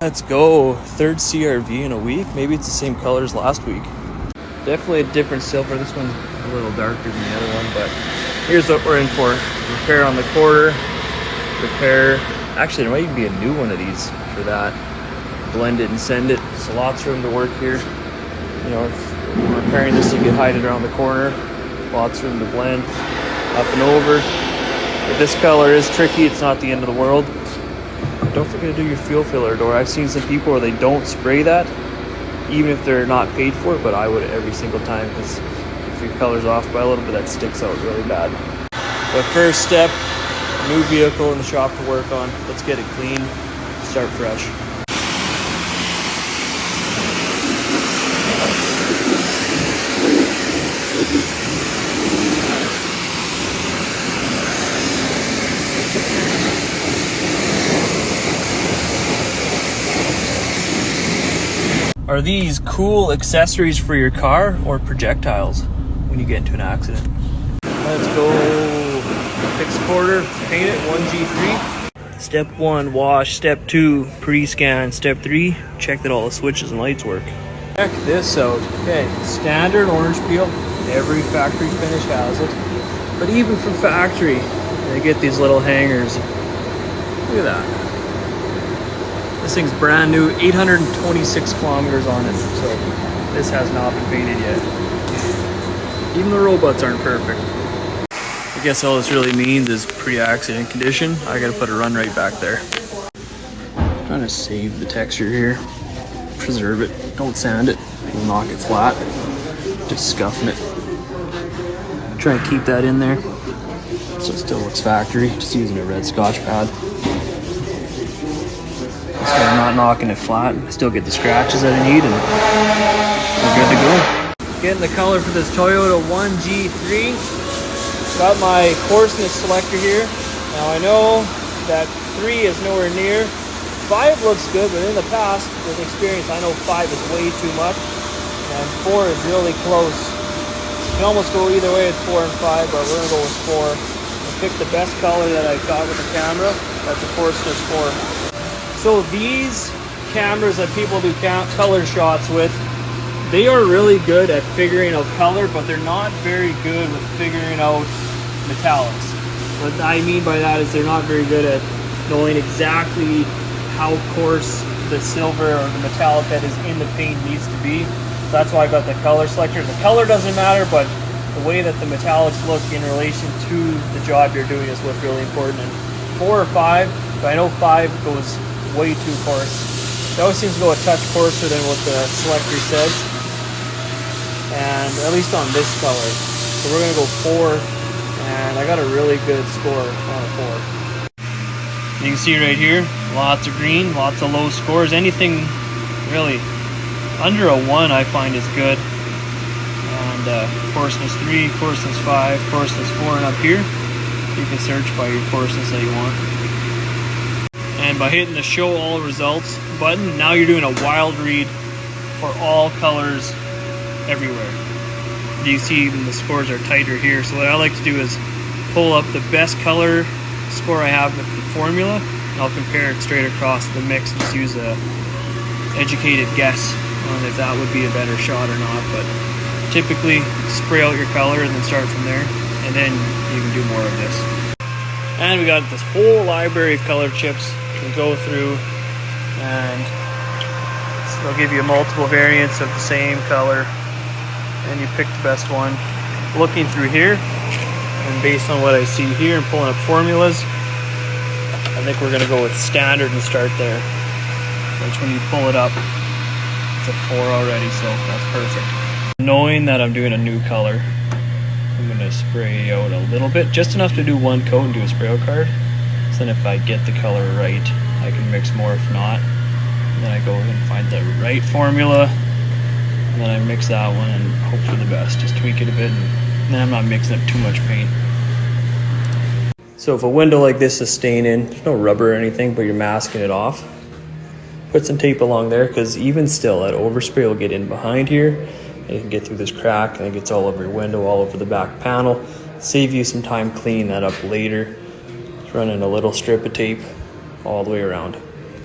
Let's go. Third CRV in a week. Maybe it's the same color as last week. Definitely a different silver. This one's a little darker than the other one, but here's what we're in for. Repair on the quarter. Repair. Actually, there might even be a new one of these for that. Blend it and send it. So lots of room to work here. You know, if we're repairing this, you can hide it around the corner. Lots of room to blend. Up and over. If this color is tricky, it's not the end of the world. Don't forget to do your fuel filler door. I've seen some people where they don't spray that, even if they're not paid for it, but I would every single time, because if your color's off by a little bit, that sticks out really bad. But first step, new vehicle in the shop to work on. Let's get it clean, start fresh. Are these cool accessories for your car or projectiles when you get into an accident? Let's go. Fix quarter, paint it, 1G3. Step 1, wash. Step 2, pre-scan. Step 3, check that all the switches and lights work. Check this out. Okay, standard orange peel. Every factory finish has it. But even from factory, they get these little hangers. Look at that. This thing's brand new, 826 kilometers on it, so this has not been painted yet. Even the robots aren't perfect. I guess all this really means is pre-accident condition. I gotta put a run right back there. I'm trying to save the texture here, preserve it, don't sand it, you'll knock it flat, just scuffing it. Try and keep that in there so it still looks factory, just using a red Scotch pad. So I'm not knocking it flat. I still get the scratches that I need, and we're good to go. Getting the color for this Toyota 1G3. Got my coarseness selector here. Now I know that 3 is nowhere near. 5 looks good, but in the past, with experience, I know 5 is way too much, and 4 is really close. You can almost go either way with 4 and 5, but we're gonna go with 4. I picked the best color that I got with the camera. That's a coarseness 4. So these cameras that people do color shots with, they are really good at figuring out color, but they're not very good with figuring out metallics. What I mean by that is they're not very good at knowing exactly how coarse the silver or the metallic that is in the paint needs to be. So that's why I got the color selector. The color doesn't matter, but the way that the metallics look in relation to the job you're doing is what's really important. And 4 or 5, but I know 5 goes way too coarse. It always seems to go a touch coarser than what the selector says, and at least on this color. So we're gonna go 4, and I got a really good score on a 4. You can see right here, lots of green, lots of low scores. Anything really under a 1 I find is good. And coarseness 3, coarseness 5, coarseness 4, and up here you can search by your coarseness that you want. And by hitting the show all results button, now you're doing a wild read for all colors everywhere. You see even the scores are tighter here. So what I like to do is pull up the best color score I have with the formula, and I'll compare it straight across the mix and just use a educated guess on if that would be a better shot or not. But typically spray out your color and then start from there, and then you can do more of this. And we got this whole library of color chips you can go through, and they'll give you multiple variants of the same color, and you pick the best one. Looking through here, and based on what I see here and pulling up formulas, I think we're gonna go with standard and start there. Which when you pull it up, it's a 4 already, so that's perfect. Knowing that I'm doing a new color, I'm gonna spray out a little bit, just enough to do 1 coat and do a spray out card. So then if I get the color right, I can mix more. If not, and then I go and find the right formula, and then I mix that one and hope for the best. Just tweak it a bit, and then I'm not mixing up too much paint. So if a window like this is staying in, there's no rubber or anything, but you're masking it off, put some tape along there, because even still, that overspray will get in behind here, and you can get through this crack, and it gets all over your window, all over the back panel. Save you some time cleaning that up later. Just running a little strip of tape all the way around.